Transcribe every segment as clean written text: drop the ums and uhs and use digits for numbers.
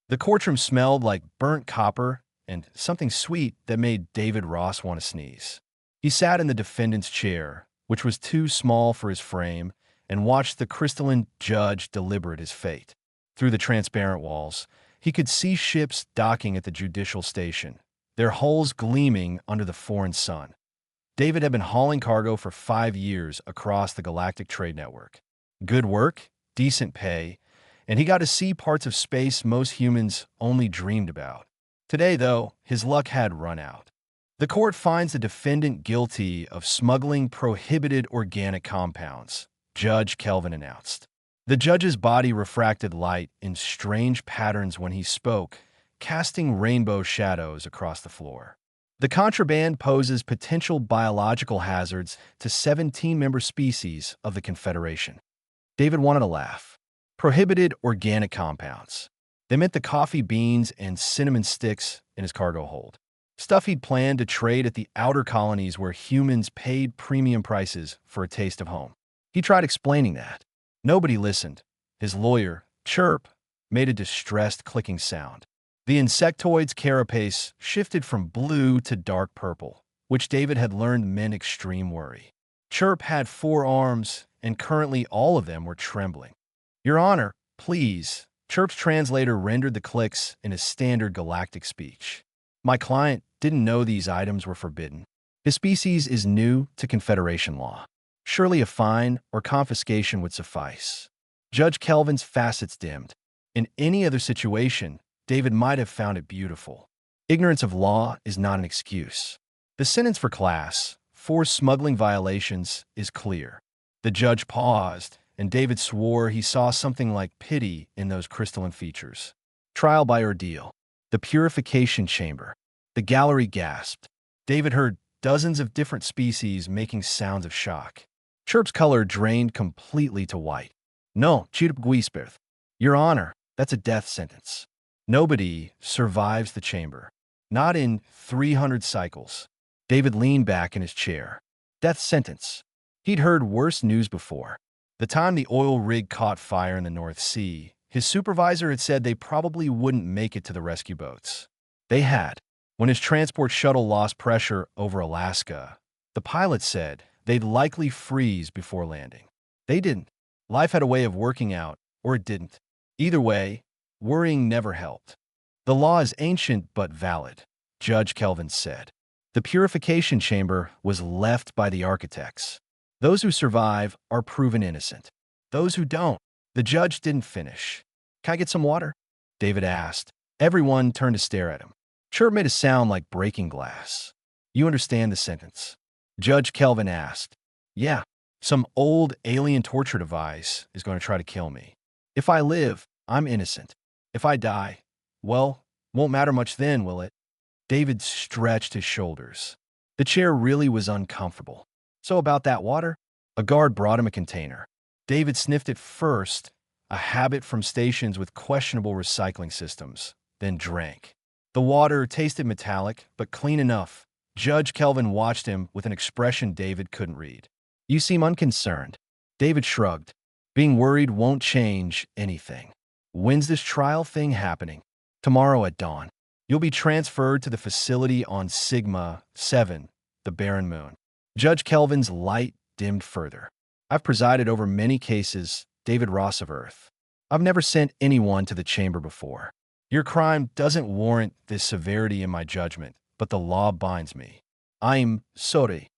The courtroom smelled like burnt copper and something sweet that made David Ross want to sneeze. He sat in the defendant's chair, which was too small for his frame, and watched the crystalline judge deliberate his fate. Through the transparent walls, he could see ships docking at the judicial station, their hulls gleaming under the foreign sun. David had been hauling cargo for 5 years across the galactic trade network. Good work, decent pay, and he got to see parts of space most humans only dreamed about. Today, though, his luck had run out. The court finds the defendant guilty of smuggling prohibited organic compounds, Judge Kelvin announced. The judge's body refracted light in strange patterns when he spoke, casting rainbow shadows across the floor. The contraband poses potential biological hazards to 17 member species of the Confederation. David wanted to laugh. Prohibited organic compounds. They meant the coffee beans and cinnamon sticks in his cargo hold. Stuff he'd planned to trade at the outer colonies where humans paid premium prices for a taste of home. He tried explaining that. Nobody listened. His lawyer, Chirp, made a distressed clicking sound. The insectoid's carapace shifted from blue to dark purple, which David had learned meant extreme worry. Chirp had 4 arms, and currently all of them were trembling. "Your Honor, please." Chirp's translator rendered the clicks in his standard galactic speech. "My client didn't know these items were forbidden. His species is new to Confederation law. Surely a fine or confiscation would suffice." Judge Kelvin's facets dimmed. In any other situation, David might have found it beautiful. Ignorance of law is not an excuse. The sentence for Class 4 smuggling violations is clear. The judge paused, and David swore he saw something like pity in those crystalline features. Trial by ordeal. The purification chamber. The gallery gasped. David heard dozens of different species making sounds of shock. Chirp's color drained completely to white. "No, Chirp. Your Honor, that's a death sentence. Nobody survives the chamber. Not in 300 cycles." David leaned back in his chair. Death sentence. He'd heard worse news before. The time the oil rig caught fire in the North Sea, his supervisor had said they probably wouldn't make it to the rescue boats. They had. When his transport shuttle lost pressure over Alaska, the pilot said they'd likely freeze before landing. They didn't. Life had a way of working out, or it didn't. Either way, worrying never helped. "The law is ancient but valid," Judge Kelvin said. "The purification chamber was left by the architects. Those who survive are proven innocent. Those who don't." The judge didn't finish. "Can I get some water?" David asked. Everyone turned to stare at him. Chirp made a sound like breaking glass. "You understand the sentence?" Judge Kelvin asked. "Yeah. Some old alien torture device is going to try to kill me. If I live, I'm innocent. If I die, well, won't matter much then, will it?" David stretched his shoulders. The chair really was uncomfortable. "So about that water?" A guard brought him a container. David sniffed it first, a habit from stations with questionable recycling systems, then drank. The water tasted metallic, but clean enough. Judge Kelvin watched him with an expression David couldn't read. "You seem unconcerned." David shrugged. "Being worried won't change anything." "When's this trial thing happening?" "Tomorrow at dawn. You'll be transferred to the facility on Sigma 7, the barren moon." Judge Kelvin's light dimmed further. "I've presided over many cases, David Ross of Earth. I've never sent anyone to the chamber before. Your crime doesn't warrant this severity in my judgment, but the law binds me. I'm sorry."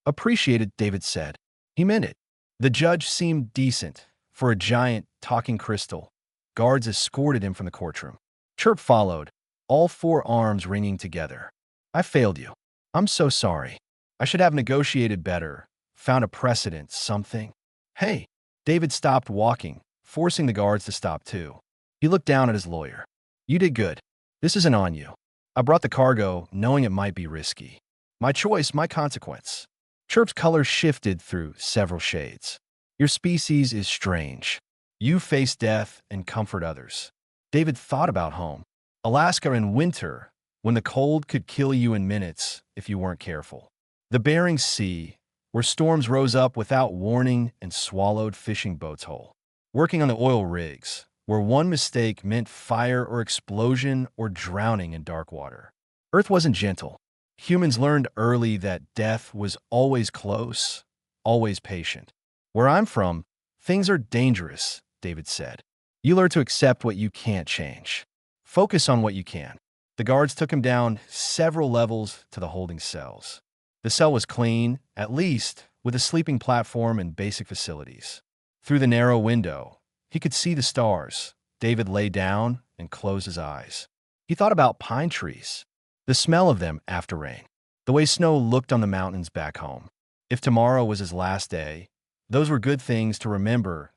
"Appreciated," David said. He meant it. The judge seemed decent for a giant talking crystal. Guards escorted him from the courtroom. Chirp followed, all 4 arms ringing together. "I failed you. I'm so sorry. I should have negotiated better, found a precedent, something." "Hey." David stopped walking, forcing the guards to stop too. He looked down at his lawyer. "You did good. This isn't on you. I brought the cargo knowing it might be risky. My choice, my consequence." Chirp's color shifted through several shades. "Your species is strange. You face death and comfort others." David thought about home. Alaska in winter, when the cold could kill you in minutes if you weren't careful. The Bering Sea, where storms rose up without warning and swallowed fishing boats whole. Working on the oil rigs, where one mistake meant fire or explosion or drowning in dark water. Earth wasn't gentle. Humans learned early that death was always close, always patient. Where I'm from, things are dangerous, David said. You learn to accept what you can't change. Focus on what you can. The guards took him down several levels to the holding cells. The cell was clean, at least, with a sleeping platform and basic facilities. Through the narrow window, he could see the stars. David lay down and closed his eyes. He thought about pine trees, the smell of them after rain, the way snow looked on the mountains back home. If tomorrow was his last day, those were good things to remember.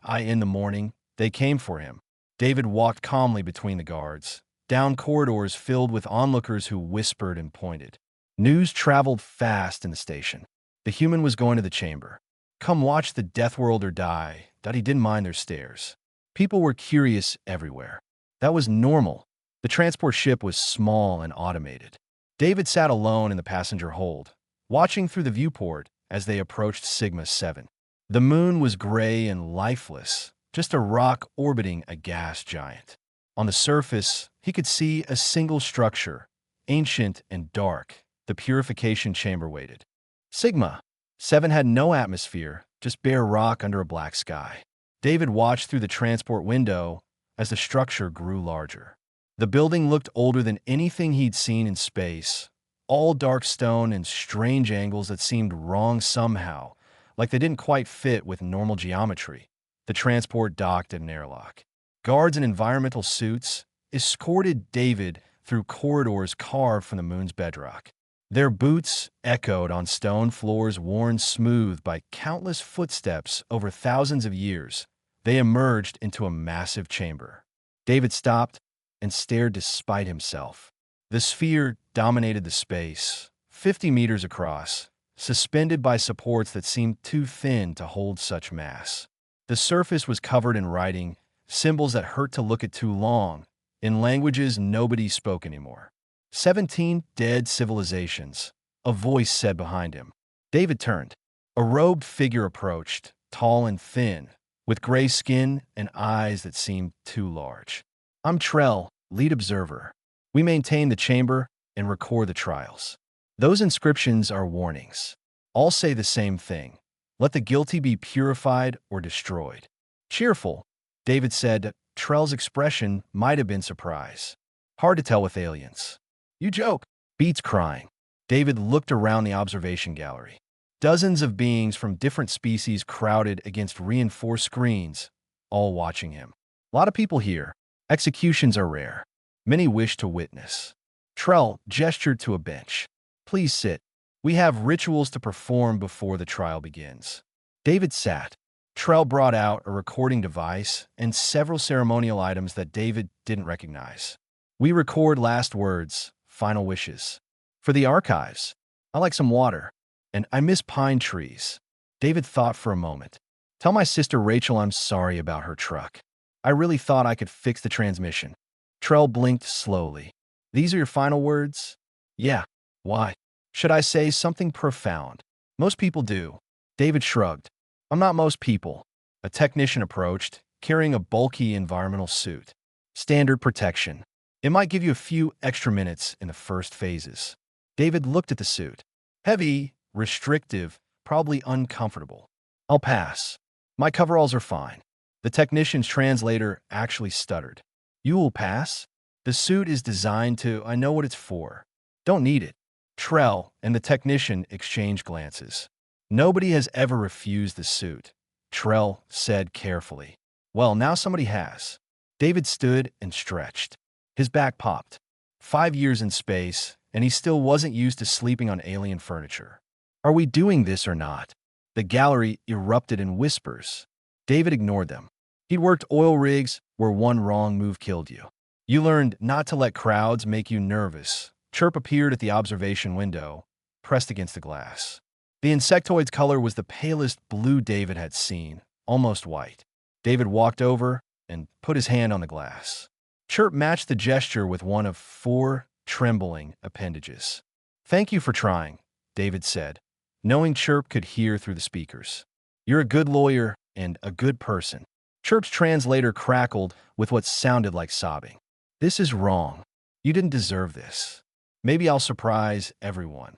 In the morning, they came for him. David walked calmly between the guards, down corridors filled with onlookers who whispered and pointed. News traveled fast in the station. The human was going to the chamber. Come watch the Deathworlder die. He didn't mind their stares. People were curious everywhere. That was normal. The transport ship was small and automated. David sat alone in the passenger hold, watching through the viewport as they approached Sigma 7. The moon was gray and lifeless, just a rock orbiting a gas giant. On the surface, he could see a single structure, ancient and dark. The purification chamber waited. Sigma 7 had no atmosphere, just bare rock under a black sky. David watched through the transport window as the structure grew larger. The building looked older than anything he'd seen in space, all dark stone and strange angles that seemed wrong somehow, like they didn't quite fit with normal geometry. The transport docked at an airlock. Guards in environmental suits escorted David through corridors carved from the moon's bedrock. Their boots echoed on stone floors worn smooth by countless footsteps over thousands of years. They emerged into a massive chamber. David stopped and stared despite himself. The sphere dominated the space, 50 meters across, suspended by supports that seemed too thin to hold such mass. The surface was covered in writing, symbols that hurt to look at too long, in languages nobody spoke anymore. 17 dead civilizations, a voice said behind him. David turned. A robed figure approached, tall and thin, with gray skin and eyes that seemed too large. I'm Trell, lead observer. We maintain the chamber and record the trials. Those inscriptions are warnings. All say the same thing. Let the guilty be purified or destroyed. Cheerful, David said. Trell's expression might have been surprise. Hard to tell with aliens. You joke. Beats crying. David looked around the observation gallery. Dozens of beings from different species crowded against reinforced screens, all watching him. A lot of people here. Executions are rare. Many wish to witness. Trell gestured to a bench. Please sit. We have rituals to perform before the trial begins. David sat. Trell brought out a recording device and several ceremonial items that David didn't recognize. We record last words, final wishes. For the archives, I like some water, and I miss pine trees. David thought for a moment. Tell my sister Rachel I'm sorry about her truck. I really thought I could fix the transmission. Trell blinked slowly. These are your final words? Yeah. Why? Should I say something profound? Most people do. David shrugged. I'm not most people. A technician approached, carrying a bulky environmental suit. Standard protection. It might give you a few extra minutes in the first phases. David looked at the suit. Heavy, restrictive, probably uncomfortable. I'll pass. My coveralls are fine. The technician's translator actually stuttered. You will pass? The suit is designed to, I know what it's for. Don't need it. Trell and the technician exchanged glances. Nobody has ever refused the suit, Trell said carefully. Well, now somebody has. David stood and stretched. His back popped. 5 years in space, and he still wasn't used to sleeping on alien furniture. Are we doing this or not? The gallery erupted in whispers. David ignored them. He'd worked oil rigs where one wrong move killed you. You learned not to let crowds make you nervous. Chirp appeared at the observation window, pressed against the glass. The insectoid's color was the palest blue David had seen, almost white. David walked over and put his hand on the glass. Chirp matched the gesture with one of 4 trembling appendages. Thank you for trying, David said, knowing Chirp could hear through the speakers. You're a good lawyer and a good person. Chirp's translator crackled with what sounded like sobbing. This is wrong. You didn't deserve this. Maybe I'll surprise everyone.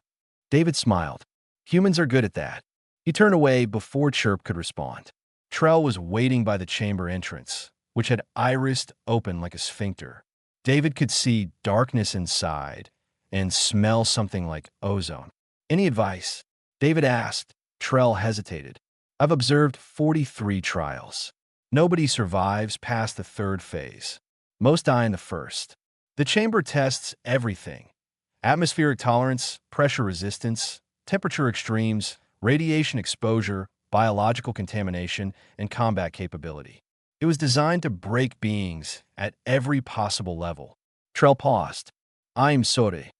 David smiled. Humans are good at that. He turned away before Chirp could respond. Trell was waiting by the chamber entrance, which had irised open like a sphincter. David could see darkness inside and smell something like ozone. Any advice? David asked. Trell hesitated. I've observed 43 trials. Nobody survives past the third phase. Most die in the first. The chamber tests everything: atmospheric tolerance, pressure resistance, temperature extremes, radiation exposure, biological contamination, and combat capability. It was designed to break beings at every possible level. Trell paused. I'm sorry.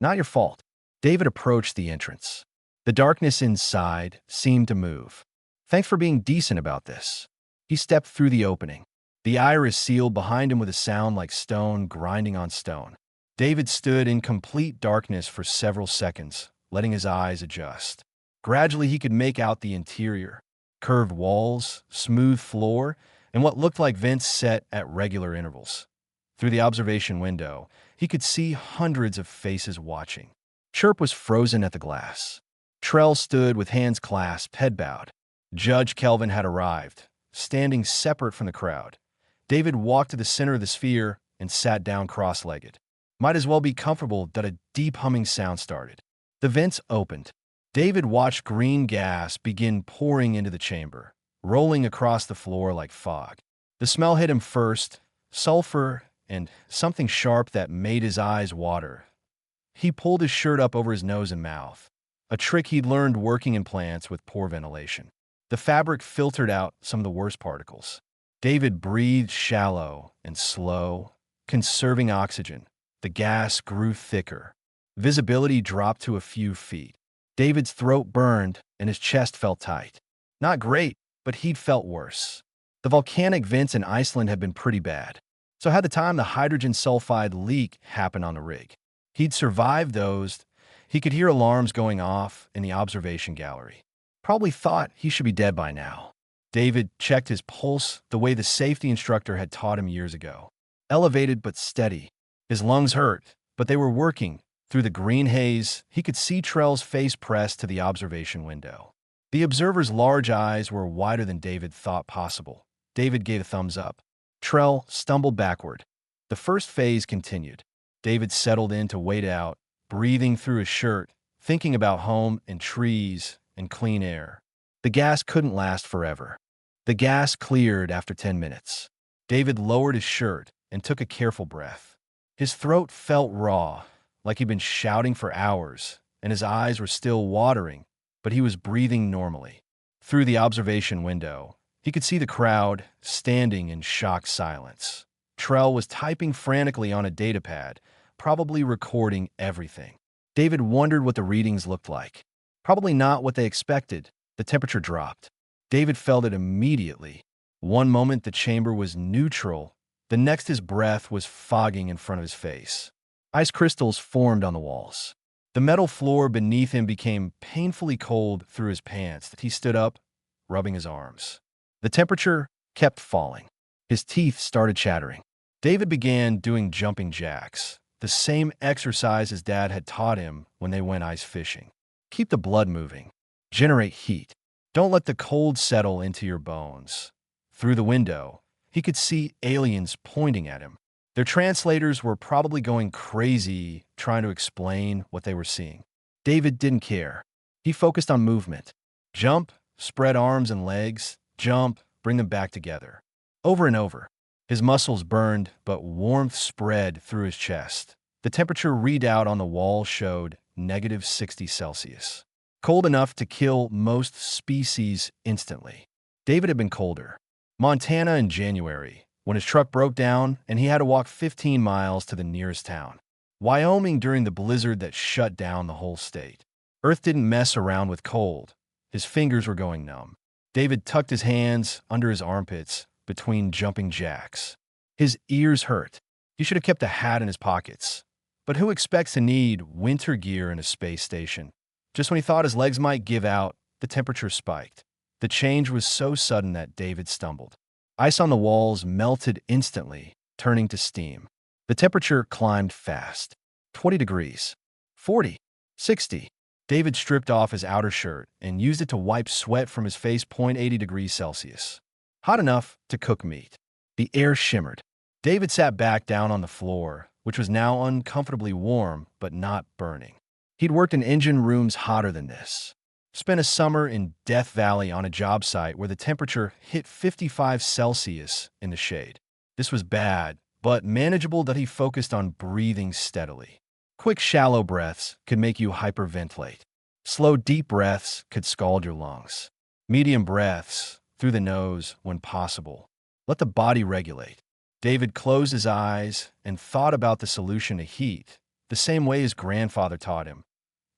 Not your fault. David approached the entrance. The darkness inside seemed to move. Thanks for being decent about this. He stepped through the opening. The iris sealed behind him with a sound like stone grinding on stone. David stood in complete darkness for several seconds, letting his eyes adjust. Gradually, he could make out the interior: curved walls, smooth floor, and what looked like vents set at regular intervals. Through the observation window, he could see hundreds of faces watching. Chirp was frozen at the glass. Trell stood with hands clasped, head bowed. Judge Kelvin had arrived, standing separate from the crowd. David walked to the center of the sphere and sat down cross-legged. Might as well be comfortable that a deep humming sound started. The vents opened. David watched green gas begin pouring into the chamber, rolling across the floor like fog. The smell hit him first: sulfur and something sharp that made his eyes water. He pulled his shirt up over his nose and mouth, a trick he'd learned working in plants with poor ventilation. The fabric filtered out some of the worst particles. David breathed shallow and slow, conserving oxygen. The gas grew thicker. Visibility dropped to a few feet. David's throat burned and his chest felt tight. Not great, but he'd felt worse. The volcanic vents in Iceland had been pretty bad. So had the time the hydrogen sulfide leak happened on the rig. He'd survived those. He could hear alarms going off in the observation gallery. Probably thought he should be dead by now. David checked his pulse the way the safety instructor had taught him years ago. Elevated but steady. His lungs hurt, but they were working. Through the green haze, he could see Trell's face pressed to the observation window. The observer's large eyes were wider than David thought possible. David gave a thumbs up. Trell stumbled backward. The first phase continued. David settled in to wait out, breathing through his shirt, thinking about home and trees and clean air. The gas couldn't last forever. The gas cleared after 10 minutes. David lowered his shirt and took a careful breath. His throat felt raw, like he'd been shouting for hours, and his eyes were still watering, but he was breathing normally. Through the observation window, he could see the crowd standing in shocked silence. Trell was typing frantically on a datapad, probably recording everything. David wondered what the readings looked like. Probably not what they expected. The temperature dropped. David felt it immediately. One moment the chamber was neutral, the next his breath was fogging in front of his face. Ice crystals formed on the walls. The metal floor beneath him became painfully cold through his pants. He stood up, rubbing his arms. The temperature kept falling. His teeth started chattering. David began doing jumping jacks, the same exercise his dad had taught him when they went ice fishing. Keep the blood moving. Generate heat. Don't let the cold settle into your bones. Through the window, he could see aliens pointing at him. Their translators were probably going crazy trying to explain what they were seeing. David didn't care. He focused on movement. Jump, spread arms and legs, jump, bring them back together. Over and over. His muscles burned, but warmth spread through his chest. The temperature readout on the wall showed -60°C. Cold enough to kill most species instantly. David had been colder. Montana in January, when his truck broke down and he had to walk 15 miles to the nearest town. Wyoming during the blizzard that shut down the whole state. Earth didn't mess around with cold. His fingers were going numb. David tucked his hands under his armpits between jumping jacks. His ears hurt. He should have kept a hat in his pockets. But who expects to need winter gear in a space station? Just when he thought his legs might give out, the temperature spiked. The change was so sudden that David stumbled. Ice on the walls melted instantly, turning to steam. The temperature climbed fast. 20 degrees. 40. 60. David stripped off his outer shirt and used it to wipe sweat from his face. 80 degrees Celsius. Hot enough to cook meat. The air shimmered. David sat back down on the floor, which was now uncomfortably warm but not burning. He'd worked in engine rooms hotter than this. Spent a summer in Death Valley on a job site where the temperature hit 55 Celsius in the shade. This was bad, but manageable that he focused on breathing steadily. Quick, shallow breaths could make you hyperventilate. Slow, deep breaths could scald your lungs. Medium breaths, through the nose when possible. Let the body regulate. David closed his eyes and thought about the solution to heat, the same way his grandfather taught him.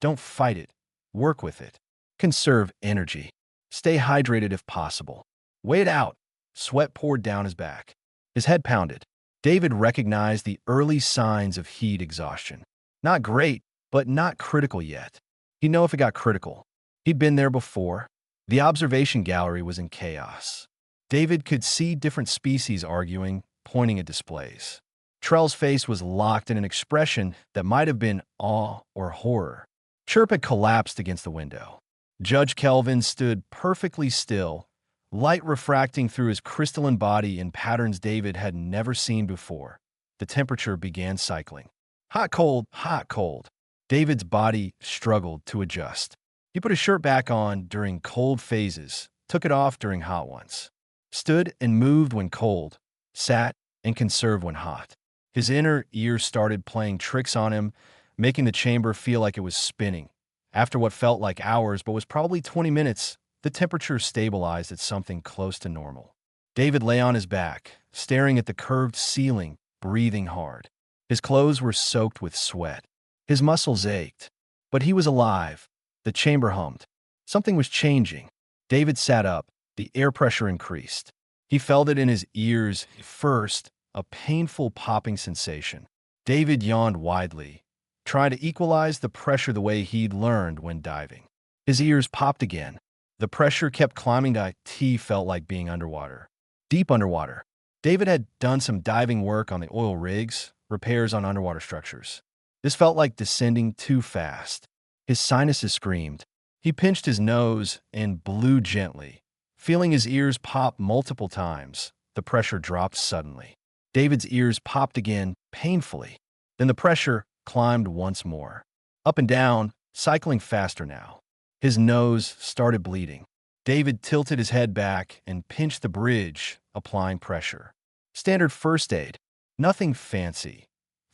Don't fight it. Work with it. Conserve energy. Stay hydrated if possible. Wait out. Sweat poured down his back. His head pounded. David recognized the early signs of heat exhaustion. Not great, but not critical yet. He'd know if it got critical. He'd been there before. The observation gallery was in chaos. David could see different species arguing, pointing at displays. Trell's face was locked in an expression that might have been awe or horror. Chirp had collapsed against the window. Judge Kelvin stood perfectly still, light refracting through his crystalline body in patterns David had never seen before. The temperature began cycling. Hot, cold, hot, cold. David's body struggled to adjust. He put his shirt back on during cold phases, took it off during hot ones. Stood and moved when cold, sat and conserved when hot. His inner ear started playing tricks on him, making the chamber feel like it was spinning. After what felt like hours but was probably 20 minutes, the temperature stabilized at something close to normal. David lay on his back, staring at the curved ceiling, breathing hard. His clothes were soaked with sweat. His muscles ached. But he was alive. The chamber hummed. Something was changing. David sat up. The air pressure increased. He felt it in his ears first, a painful popping sensation. David yawned widely, trying to equalize the pressure the way he'd learned when diving. His ears popped again. The pressure kept climbing. He felt like being underwater. Deep underwater. David had done some diving work on the oil rigs, repairs on underwater structures. This felt like descending too fast. His sinuses screamed. He pinched his nose and blew gently. Feeling his ears pop multiple times, the pressure dropped suddenly. David's ears popped again, painfully. Then the pressure climbed once more. Up and down, cycling faster now. His nose started bleeding. David tilted his head back and pinched the bridge, applying pressure. Standard first aid. Nothing fancy.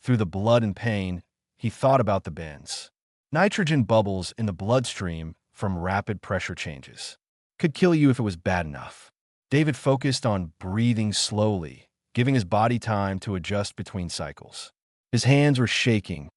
Through the blood and pain, he thought about the bends. Nitrogen bubbles in the bloodstream from rapid pressure changes. Could kill you if it was bad enough. David focused on breathing slowly, giving his body time to adjust between cycles. His hands were shaking.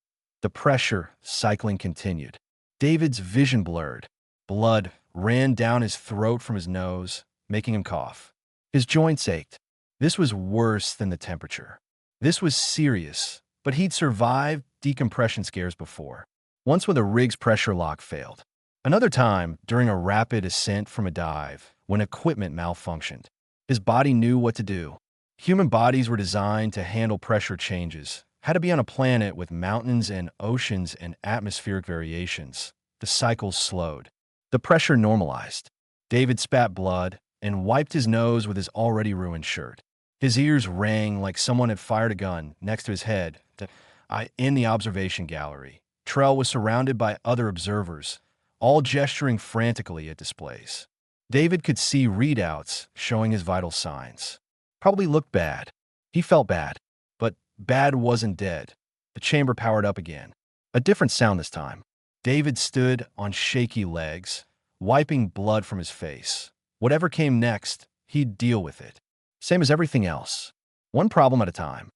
The pressure cycling continued. David's vision blurred. Blood ran down his throat from his nose, making him cough. His joints ached. This was worse than the temperature. This was serious, but he'd survived decompression scares before. Once when the rig's pressure lock failed. Another time during a rapid ascent from a dive when equipment malfunctioned. His body knew what to do. Human bodies were designed to handle pressure changes, had to be on a planet with mountains and oceans and atmospheric variations. The cycles slowed. The pressure normalized. David spat blood and wiped his nose with his already ruined shirt. His ears rang like someone had fired a gun next to his head. In the observation gallery, Trell was surrounded by other observers, all gesturing frantically at displays. David could see readouts showing his vital signs. Probably looked bad. He felt bad. But bad wasn't dead. The chamber powered up again. A different sound this time. David stood on shaky legs, wiping blood from his face. Whatever came next, he'd deal with it. Same as everything else. One problem at a time.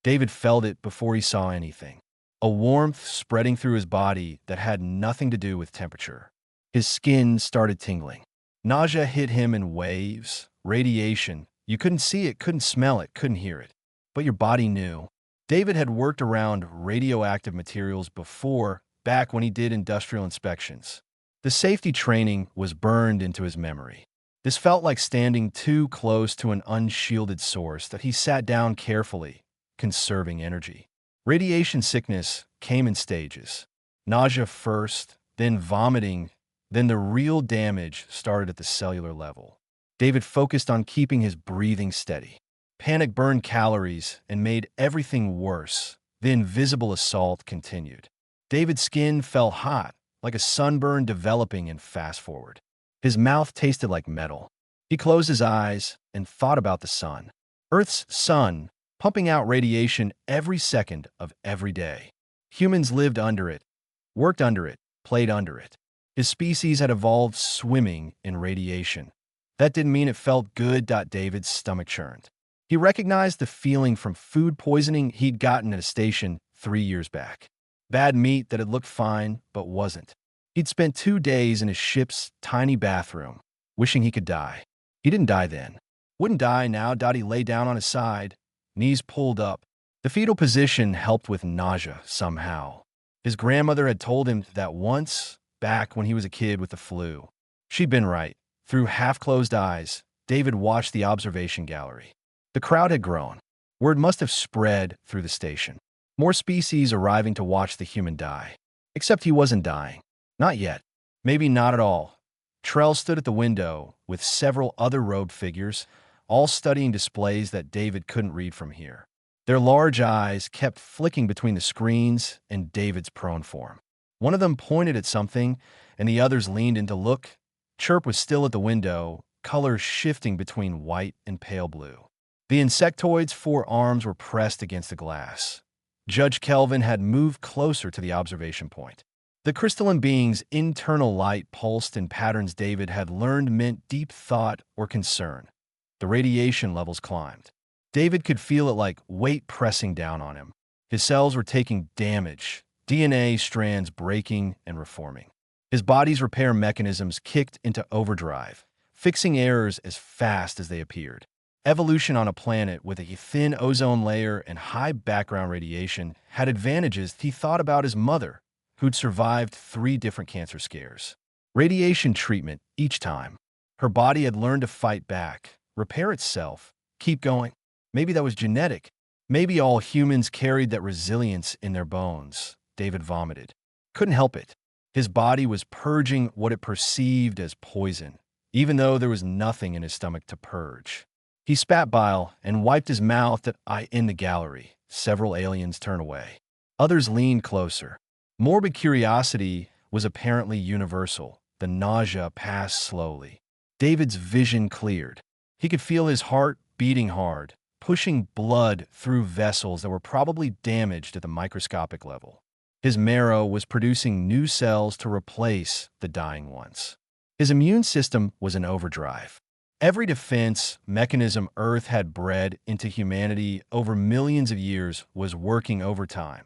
David felt it before he saw anything. A warmth spreading through his body that had nothing to do with temperature. His skin started tingling. Nausea hit him in waves, radiation. You couldn't see it, couldn't smell it, couldn't hear it. But your body knew. David had worked around radioactive materials before, back when he did industrial inspections. The safety training was burned into his memory. This felt like standing too close to an unshielded source that he sat down carefully, conserving energy. Radiation sickness came in stages. Nausea first, then vomiting, then the real damage started at the cellular level. David focused on keeping his breathing steady. Panic burned calories and made everything worse. The invisible assault continued. David's skin felt hot, like a sunburn developing in fast forward. His mouth tasted like metal. He closed his eyes and thought about the sun. Earth's sun, pumping out radiation every second of every day. Humans lived under it, worked under it, played under it. His species had evolved swimming in radiation. That didn't mean it felt good. David's stomach churned. He recognized the feeling from food poisoning he'd gotten at a station 3 years back. Bad meat that had looked fine but wasn't. He'd spent 2 days in his ship's tiny bathroom, wishing he could die. He didn't die then. Wouldn't die now. He lay down on his side, knees pulled up. The fetal position helped with nausea somehow. His grandmother had told him that once, back when he was a kid with the flu. She'd been right. Through half-closed eyes, David watched the observation gallery. The crowd had grown. Word must have spread through the station. More species arriving to watch the human die. Except he wasn't dying. Not yet. Maybe not at all. Trell stood at the window with several other robed figures, all studying displays that David couldn't read from here. Their large eyes kept flicking between the screens and David's prone form. One of them pointed at something, and the others leaned in to look. Chirp was still at the window, colors shifting between white and pale blue. The insectoid's 4 arms were pressed against the glass. Judge Kelvin had moved closer to the observation point. The crystalline being's internal light pulsed in patterns David had learned meant deep thought or concern. The radiation levels climbed. David could feel it like weight pressing down on him. His cells were taking damage, DNA strands breaking and reforming. His body's repair mechanisms kicked into overdrive, fixing errors as fast as they appeared. Evolution on a planet with a thin ozone layer and high background radiation had advantages. He thought about his mother, who'd survived 3 different cancer scares. Radiation treatment each time. Her body had learned to fight back, repair itself, keep going. Maybe that was genetic. Maybe all humans carried that resilience in their bones. David vomited. Couldn't help it. His body was purging what it perceived as poison, even though there was nothing in his stomach to purge. He spat bile and wiped his mouth in the gallery. Several aliens turned away. Others leaned closer. Morbid curiosity was apparently universal. The nausea passed slowly. David's vision cleared. He could feel his heart beating hard, pushing blood through vessels that were probably damaged at the microscopic level. His marrow was producing new cells to replace the dying ones. His immune system was in overdrive. Every defense mechanism Earth had bred into humanity over millions of years was working overtime.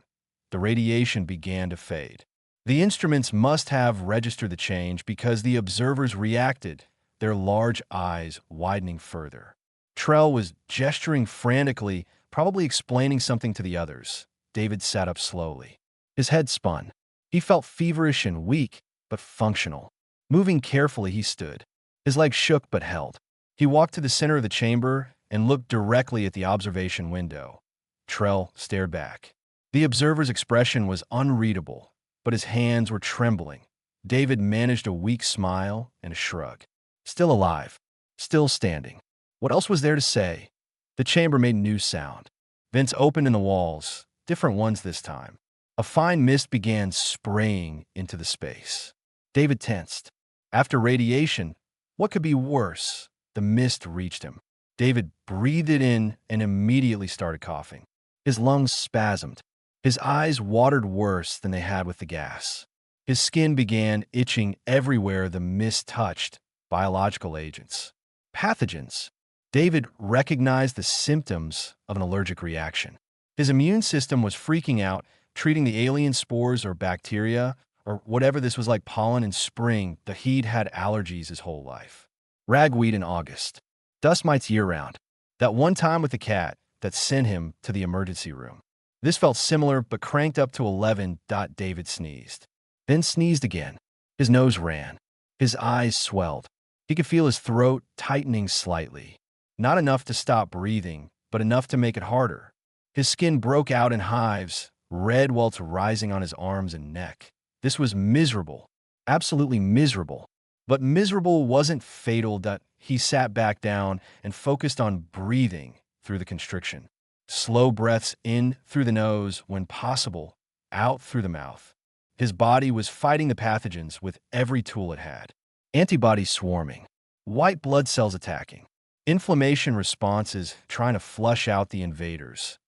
The radiation began to fade. The instruments must have registered the change because the observers reacted, their large eyes widening further. Trell was gesturing frantically, probably explaining something to the others. David sat up slowly. His head spun. He felt feverish and weak, but functional. Moving carefully, he stood. His legs shook but held. He walked to the center of the chamber and looked directly at the observation window. Trell stared back. The observer's expression was unreadable, but his hands were trembling. David managed a weak smile and a shrug. Still alive. Still standing. What else was there to say? The chamber made new sound. Vents opened in the walls, different ones this time. A fine mist began spraying into the space. David tensed. After radiation, what could be worse? The mist reached him. David breathed it in and immediately started coughing. His lungs spasmed. His eyes watered worse than they had with the gas. His skin began itching everywhere the mist touched. Biological agents. Pathogens. David recognized the symptoms of an allergic reaction. His immune system was freaking out, treating the alien spores or bacteria, or whatever this was, like pollen in spring. The he'd had allergies his whole life. Ragweed in August. Dust mites year-round. That one time with the cat that sent him to the emergency room. This felt similar, but cranked up to 11. David sneezed. Then sneezed again. His nose ran. His eyes swelled. He could feel his throat tightening slightly. Not enough to stop breathing, but enough to make it harder. His skin broke out in hives, red welts rising on his arms and neck. This was miserable, absolutely miserable. But miserable wasn't fatal that he sat back down and focused on breathing through the constriction. Slow breaths in through the nose when possible, out through the mouth. His body was fighting the pathogens with every tool it had. Antibodies swarming, white blood cells attacking, inflammation responses trying to flush out the invaders.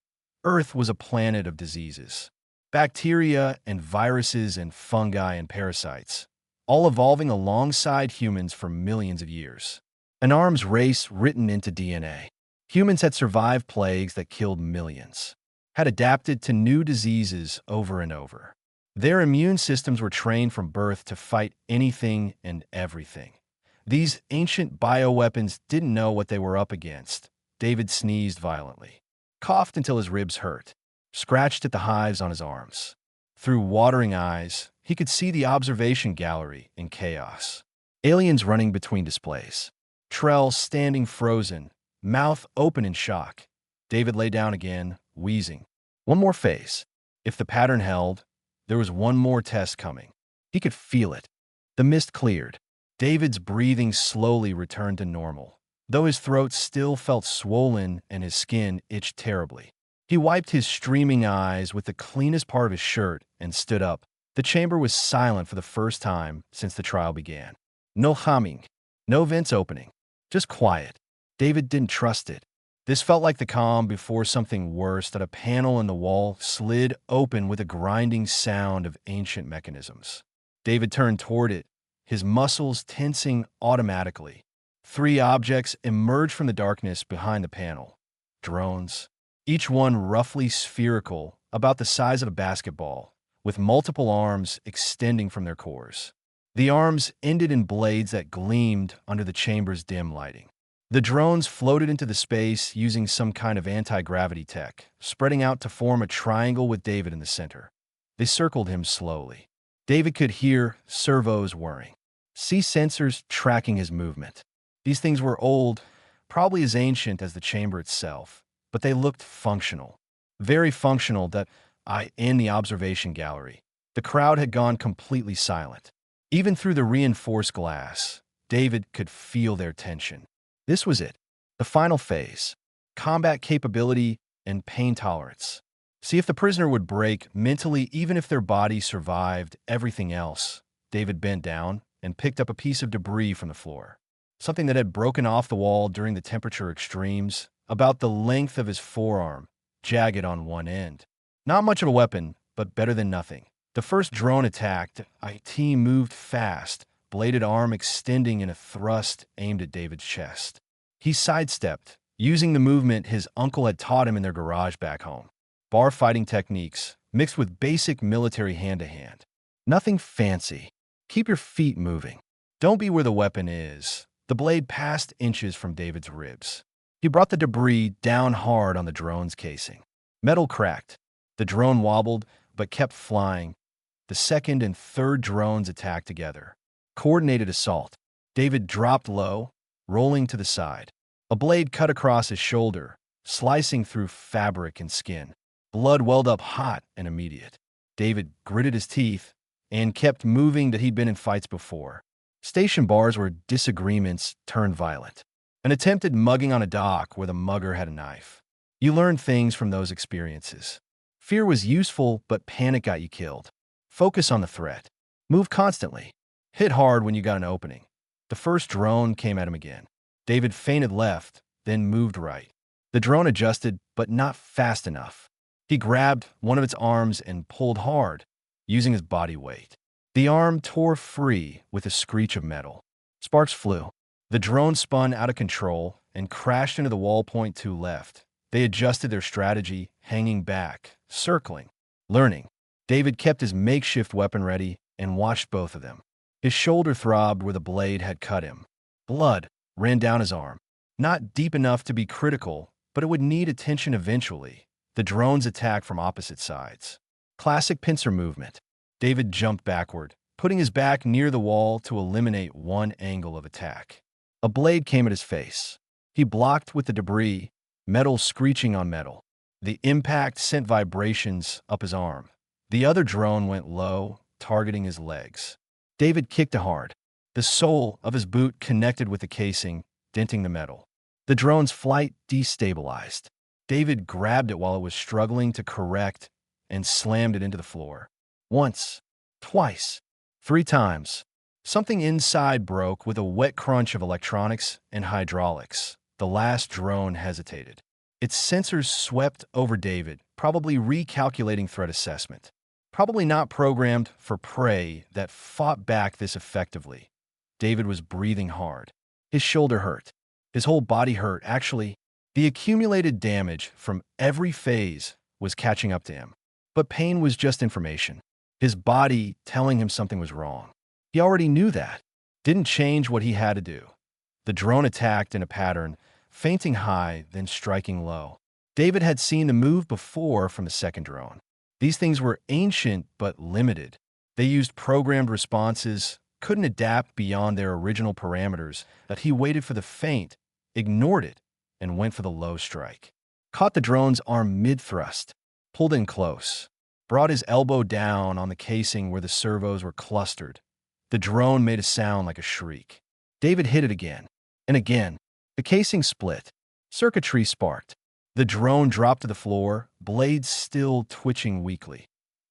Earth was a planet of diseases. Bacteria and viruses and fungi and parasites, all evolving alongside humans for millions of years. An arms race written into DNA. Humans had survived plagues that killed millions, had adapted to new diseases over and over. Their immune systems were trained from birth to fight anything and everything. These ancient bioweapons didn't know what they were up against. David sneezed violently, coughed until his ribs hurt, scratched at the hives on his arms. Through watering eyes, he could see the observation gallery in chaos. Aliens running between displays. Trell standing frozen, mouth open in shock. David lay down again, wheezing. One more phase. If the pattern held, there was one more test coming. He could feel it. The mist cleared. David's breathing slowly returned to normal, though his throat still felt swollen and his skin itched terribly. He wiped his streaming eyes with the cleanest part of his shirt and stood up. The chamber was silent for the first time since the trial began. No humming, no vents opening, just quiet. David didn't trust it. This felt like the calm before something worse, that a panel in the wall slid open with a grinding sound of ancient mechanisms. David turned toward it, his muscles tensing automatically. 3 objects emerged from the darkness behind the panel. Drones, each one roughly spherical, about the size of a basketball, with multiple arms extending from their cores. The arms ended in blades that gleamed under the chamber's dim lighting. The drones floated into the space using some kind of anti-gravity tech, spreading out to form a triangle with David in the center. They circled him slowly. David could hear servos whirring, see sensors tracking his movement. These things were old, probably as ancient as the chamber itself, but they looked functional. Very functional that in the observation gallery, the crowd had gone completely silent. Even through the reinforced glass, David could feel their tension. This was it, the final phase, combat capability and pain tolerance. See if the prisoner would break mentally even if their body survived everything else. David bent down and picked up a piece of debris from the floor, something that had broken off the wall during the temperature extremes, about the length of his forearm, jagged on one end. Not much of a weapon, but better than nothing. The first drone attacked. IT moved fast, bladed arm extending in a thrust aimed at David's chest. He sidestepped, using the movement his uncle had taught him in their garage back home. Bar fighting techniques, mixed with basic military hand-to-hand. Nothing fancy. Keep your feet moving. Don't be where the weapon is. The blade passed inches from David's ribs. He brought the debris down hard on the drone's casing. Metal cracked. The drone wobbled, but kept flying. The second and third drones attacked together. Coordinated assault. David dropped low, rolling to the side. A blade cut across his shoulder, slicing through fabric and skin. Blood welled up hot and immediate. David gritted his teeth and kept moving that he'd been in fights before. Station bars where disagreements turned violent. An attempted mugging on a dock where the mugger had a knife. You learned things from those experiences. Fear was useful, but panic got you killed. Focus on the threat. Move constantly. Hit hard when you got an opening. The first drone came at him again. David feinted left, then moved right. The drone adjusted, but not fast enough. He grabbed one of its arms and pulled hard, using his body weight. The arm tore free with a screech of metal. Sparks flew. The drone spun out of control and crashed into the wall point 2 left. They adjusted their strategy, hanging back, circling, learning. David kept his makeshift weapon ready and watched both of them. His shoulder throbbed where the blade had cut him. Blood ran down his arm. Not deep enough to be critical, but it would need attention eventually. The drones attacked from opposite sides. Classic pincer movement. David jumped backward, putting his back near the wall to eliminate one angle of attack. A blade came at his face. He blocked with the debris, metal screeching on metal. The impact sent vibrations up his arm. The other drone went low, targeting his legs. David kicked hard. The sole of his boot connected with the casing, denting the metal. The drone's flight destabilized. David grabbed it while it was struggling to correct and slammed it into the floor. Once, twice, 3 times. Something inside broke with a wet crunch of electronics and hydraulics. The last drone hesitated. Its sensors swept over David, probably recalculating threat assessment. Probably not programmed for prey that fought back this effectively. David was breathing hard. His shoulder hurt. His whole body hurt, actually. The accumulated damage from every phase was catching up to him. But pain was just information. His body telling him something was wrong. He already knew that. Didn't change what he had to do. The drone attacked in a pattern, feinting high, then striking low. David had seen the move before from the second drone. These things were ancient but limited. They used programmed responses, couldn't adapt beyond their original parameters, that he waited for the feint, ignored it, and went for the low strike. Caught the drone's arm mid-thrust, pulled in close, brought his elbow down on the casing where the servos were clustered. The drone made a sound like a shriek. David hit it again, and again. The casing split. Circuitry sparked. The drone dropped to the floor, blades still twitching weakly.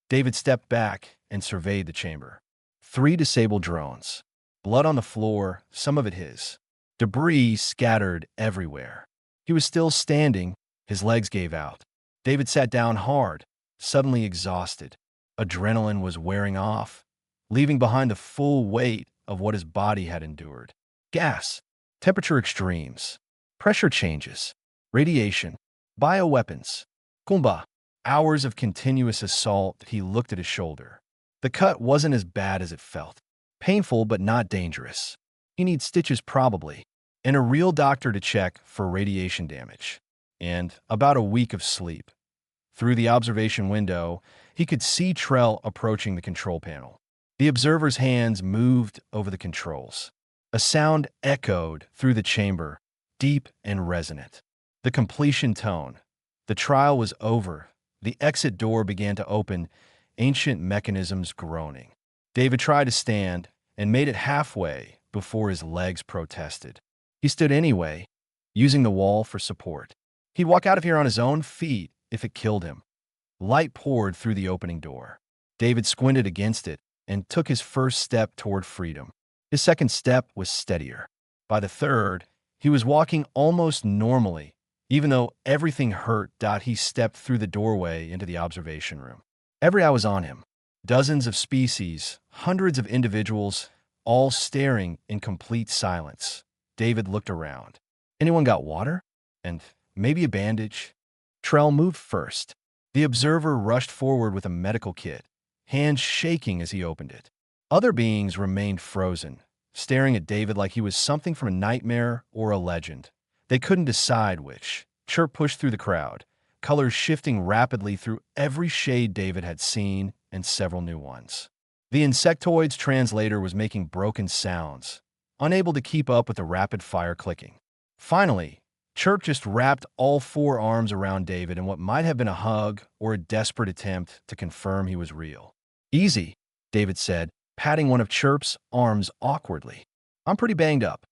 David stepped back and surveyed the chamber. 3 disabled drones. Blood on the floor, some of it his. Debris scattered everywhere. He was still standing. His legs gave out. David sat down hard, suddenly exhausted. Adrenaline was wearing off, leaving behind the full weight of what his body had endured. Gas, temperature extremes, pressure changes, radiation, bioweapons, Kumba. Hours of continuous assault. He looked at his shoulder. The cut wasn't as bad as it felt. Painful, but not dangerous. He needs stitches probably, and a real doctor to check for radiation damage. And about a week of sleep. Through the observation window, he could see Trell approaching the control panel. The observer's hands moved over the controls. A sound echoed through the chamber, deep and resonant. The completion tone. The trial was over. The exit door began to open, ancient mechanisms groaning. David tried to stand and made it halfway before his legs protested. He stood anyway, using the wall for support. He'd walk out of here on his own feet if it killed him. Light poured through the opening door. David squinted against it and took his first step toward freedom. His second step was steadier. By the third, he was walking almost normally, even though everything hurt. He stepped through the doorway into the observation room. Every eye was on him. Dozens of species, hundreds of individuals, all staring in complete silence. David looked around. Anyone got water? And maybe a bandage? Trell moved first. The observer rushed forward with a medical kit, hands shaking as he opened it. Other beings remained frozen, staring at David like he was something from a nightmare or a legend. They couldn't decide which. Chirp pushed through the crowd, colors shifting rapidly through every shade David had seen and several new ones. The insectoid's translator was making broken sounds, unable to keep up with the rapid-fire clicking. Finally, Chirp just wrapped all 4 arms around David in what might have been a hug or a desperate attempt to confirm he was real. Easy, David said, patting one of Chirp's arms awkwardly. I'm pretty banged up.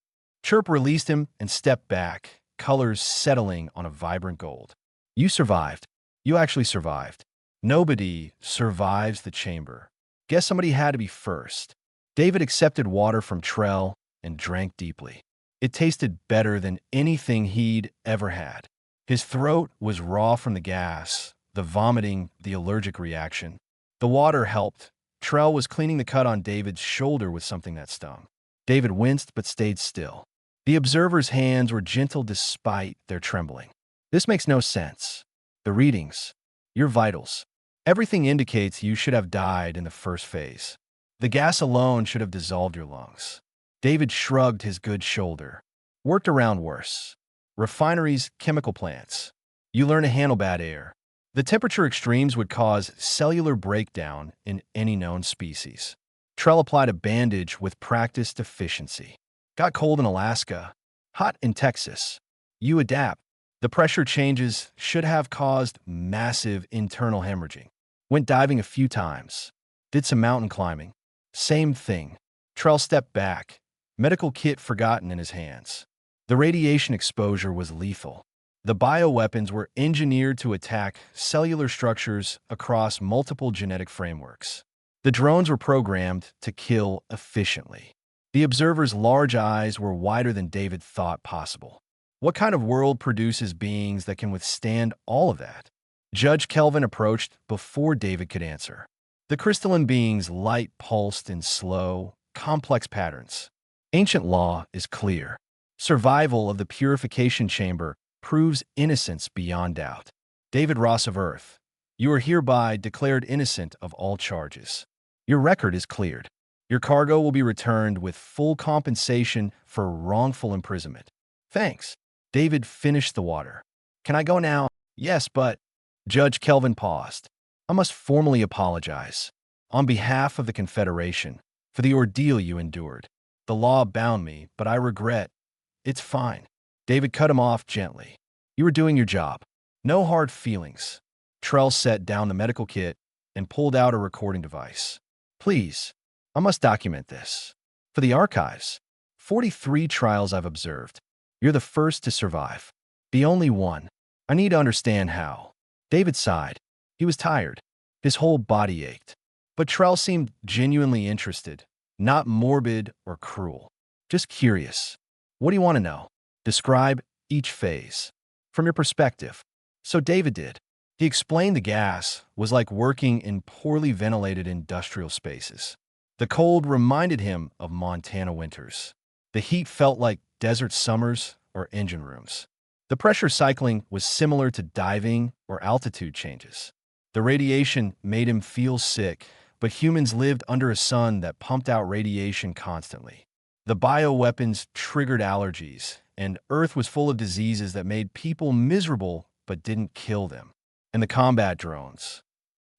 Chirp released him and stepped back, colors settling on a vibrant gold. You survived. You actually survived. Nobody survives the chamber. Guess somebody had to be first. David accepted water from Trell and drank deeply. It tasted better than anything he'd ever had. His throat was raw from the gas, the vomiting, the allergic reaction. The water helped. Trell was cleaning the cut on David's shoulder with something that stung. David winced but stayed still. The observer's hands were gentle despite their trembling. This makes no sense. The readings, your vitals, everything indicates you should have died in the first phase. The gas alone should have dissolved your lungs. David shrugged his good shoulder. Worked around worse. Refineries, chemical plants. You learn to handle bad air. The temperature extremes would cause cellular breakdown in any known species. Trell applied a bandage with practiced efficiency. Got cold in Alaska. Hot in Texas. You adapt. The pressure changes should have caused massive internal hemorrhaging. Went diving a few times. Did some mountain climbing. Same thing. Trell stepped back. Medical kit forgotten in his hands. The radiation exposure was lethal. The bioweapons were engineered to attack cellular structures across multiple genetic frameworks. The drones were programmed to kill efficiently. The observer's large eyes were wider than David thought possible. What kind of world produces beings that can withstand all of that? Judge Kelvin approached before David could answer. The crystalline being's light pulsed in slow, complex patterns. Ancient law is clear. Survival of the purification chamber proves innocence beyond doubt. David Ross of Earth, you are hereby declared innocent of all charges. Your record is cleared. Your cargo will be returned with full compensation for wrongful imprisonment. Thanks. David finished the water. Can I go now? Yes, but... Judge Kelvin paused. I must formally apologize. On behalf of the Confederation, for the ordeal you endured. The law bound me, but I regret. It's fine. David cut him off gently. You were doing your job. No hard feelings. Trell set down the medical kit and pulled out a recording device. Please, I must document this. For the archives, 43 trials I've observed. You're the first to survive. The only one. I need to understand how. David sighed. He was tired. His whole body ached. But Trell seemed genuinely interested, not morbid or cruel. Just curious. What do you want to know? Describe each phase. From your perspective. So David did. He explained the gas was like working in poorly ventilated industrial spaces. The cold reminded him of Montana winters. The heat felt like desert summers or engine rooms. The pressure cycling was similar to diving or altitude changes. The radiation made him feel sick, but humans lived under a sun that pumped out radiation constantly. The bioweapons triggered allergies, and Earth was full of diseases that made people miserable but didn't kill them. And the combat drones.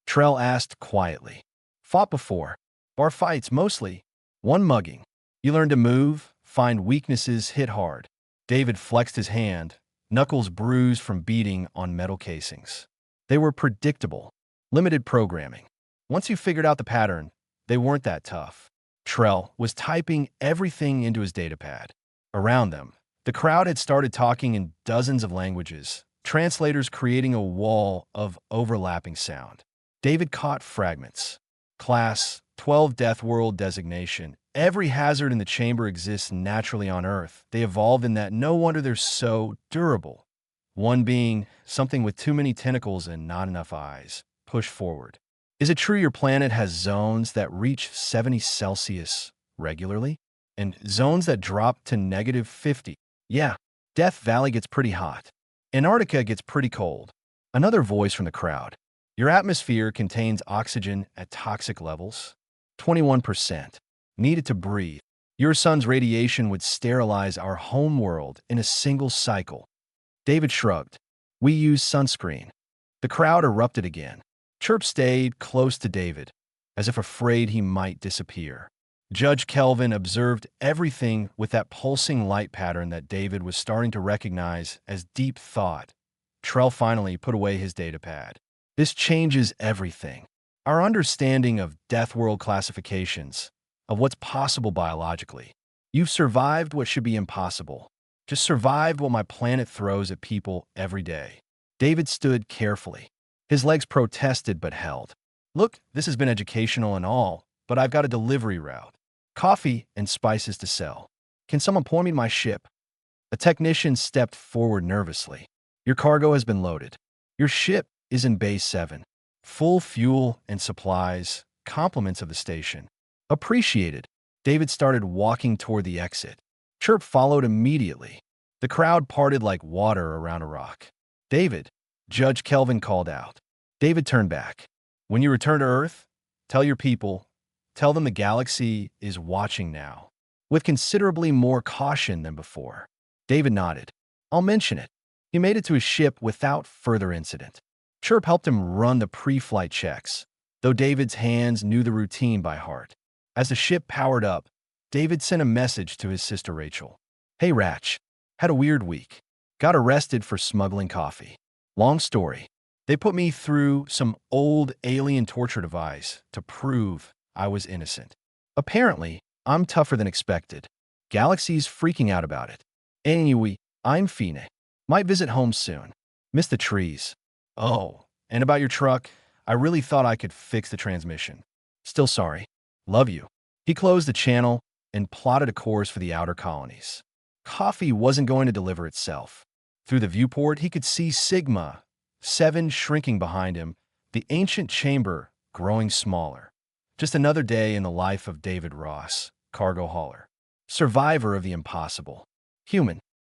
Trell asked quietly. Fought before. Bar fights, mostly. One mugging. You learn to move, find weaknesses, hit hard. David flexed his hand, knuckles bruised from beating on metal casings. They were predictable. Limited programming. Once you figured out the pattern, they weren't that tough. Trell was typing everything into his datapad. Around them, the crowd had started talking in dozens of languages, translators creating a wall of overlapping sound. David caught fragments. Class 12 Deathworld designation. Every hazard in the chamber exists naturally on Earth. They evolved in that. No wonder they're so durable. One being something with too many tentacles and not enough eyes. Push forward. Is it true your planet has zones that reach 70 Celsius regularly? And zones that drop to negative 50? Yeah, Death Valley gets pretty hot. Antarctica gets pretty cold. Another voice from the crowd. Your atmosphere contains oxygen at toxic levels. 21%. Needed to breathe. Your sun's radiation would sterilize our home world in a single cycle. David shrugged. We use sunscreen. The crowd erupted again. Chirp stayed close to David, as if afraid he might disappear. Judge Kelvin observed everything with that pulsing light pattern that David was starting to recognize as deep thought. Trell finally put away his datapad. This changes everything. Our understanding of Deathworld classifications, of what's possible biologically. You've survived what should be impossible. Just survived what my planet throws at people every day. David stood carefully. His legs protested but held. Look, this has been educational and all, but I've got a delivery route. Coffee and spices to sell. Can someone point me to my ship? A technician stepped forward nervously. Your cargo has been loaded. Your ship is in Bay 7. Full fuel and supplies, compliments of the station. Appreciated. David started walking toward the exit. Chirp followed immediately. The crowd parted like water around a rock. David, Judge Kelvin called out. David turned back. When you return to Earth, tell your people, tell them the galaxy is watching now, with considerably more caution than before. David nodded. I'll mention it. He made it to his ship without further incident. Chirp helped him run the pre-flight checks, though David's hands knew the routine by heart. As the ship powered up, David sent a message to his sister Rachel. Hey Ratch, had a weird week. Got arrested for smuggling coffee. Long story. They put me through some old alien torture device to prove I was innocent. Apparently, I'm tougher than expected. Galaxy's freaking out about it. Anyway, I'm Fine. Might visit home soon. Miss the trees. Oh, and about your truck, I really thought I could fix the transmission. Still sorry. Love you. He closed the channel and plotted a course for the outer colonies. Coffee wasn't going to deliver itself. Through the viewport, he could see Sigma 7 shrinking behind him, the ancient chamber growing smaller. Just another day in the life of David Ross, cargo hauler. Survivor of the impossible. Human.